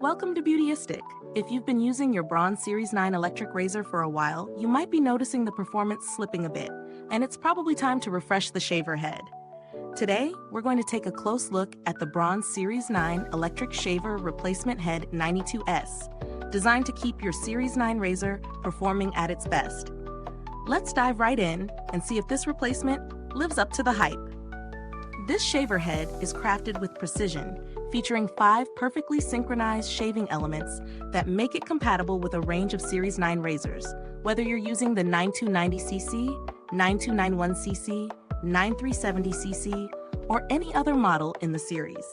Welcome to Beautyistic. If you've been using your Braun Series 9 electric razor for a while, you might be noticing the performance slipping a bit, and it's probably time to refresh the shaver head. Today, we're going to take a close look at the Braun Series 9 Electric Shaver Replacement Head 92S, designed to keep your Series 9 razor performing at its best. Let's dive right in and see if this replacement lives up to the hype. This shaver head is crafted with precision, featuring 5 perfectly synchronized shaving elements that make it compatible with a range of Series 9 razors, whether you're using the 9290cc, 9291cc, 9370cc, or any other model in the series.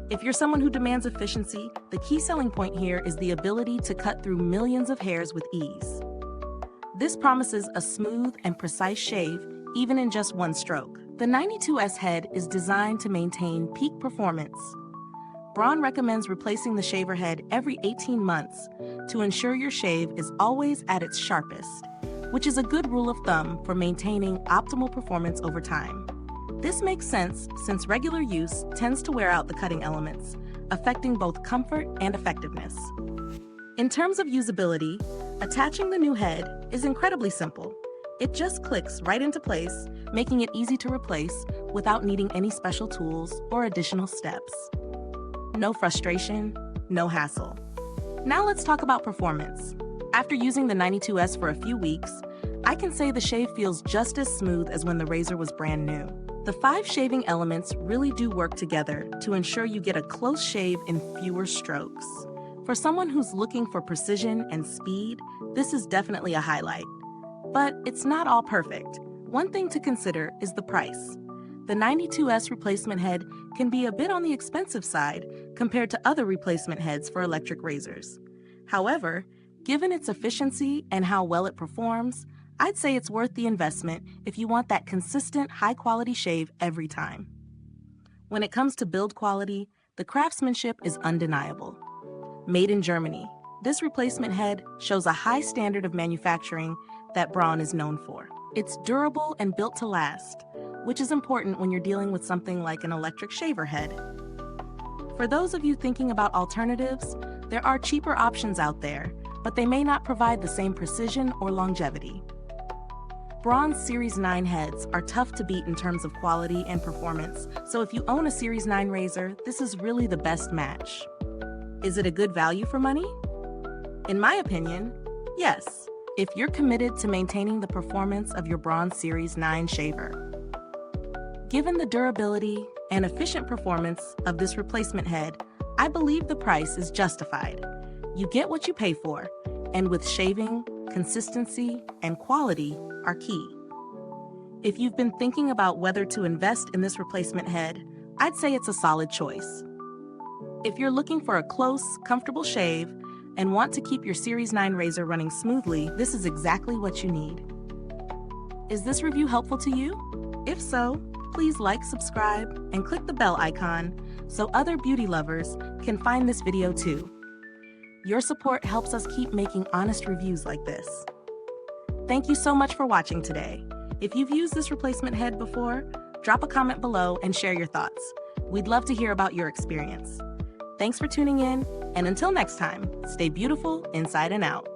If you're someone who demands efficiency, the key selling point here is the ability to cut through millions of hairs with ease. This promises a smooth and precise shave, even in just one stroke. The 92S head is designed to maintain peak performance. Braun recommends replacing the shaver head every 18 months to ensure your shave is always at its sharpest, which is a good rule of thumb for maintaining optimal performance over time. This makes sense since regular use tends to wear out the cutting elements, affecting both comfort and effectiveness. In terms of usability, attaching the new head is incredibly simple. It just clicks right into place, making it easy to replace without needing any special tools or additional steps. No frustration, no hassle. Now let's talk about performance. After using the 92S for a few weeks, I can say the shave feels just as smooth as when the razor was brand new. The 5 shaving elements really do work together to ensure you get a close shave in fewer strokes. For someone who's looking for precision and speed, this is definitely a highlight. But it's not all perfect. One thing to consider is the price. The 92S replacement head can be a bit on the expensive side compared to other replacement heads for electric razors. However, given its efficiency and how well it performs, I'd say it's worth the investment if you want that consistent, high-quality shave every time. When it comes to build quality, the craftsmanship is undeniable. Made in Germany, this replacement head shows a high standard of manufacturing that Braun is known for. It's durable and built to last, which is important when you're dealing with something like an electric shaver head. For those of you thinking about alternatives, there are cheaper options out there, but they may not provide the same precision or longevity. Braun's Series 9 heads are tough to beat in terms of quality and performance, so if you own a Series 9 razor, this is really the best match. Is it a good value for money? In my opinion, yes, if you're committed to maintaining the performance of your Braun Series 9 shaver. Given the durability and efficient performance of this replacement head, I believe the price is justified. You get what you pay for, and with shaving, consistency, and quality are key. If you've been thinking about whether to invest in this replacement head, I'd say it's a solid choice. If you're looking for a close, comfortable shave and want to keep your Series 9 razor running smoothly, this is exactly what you need. Is this review helpful to you? If so, please like, subscribe, and click the bell icon so other beauty lovers can find this video too. Your support helps us keep making honest reviews like this. Thank you so much for watching today. If you've used this replacement head before, drop a comment below and share your thoughts. We'd love to hear about your experience. Thanks for tuning in, and until next time, stay beautiful inside and out.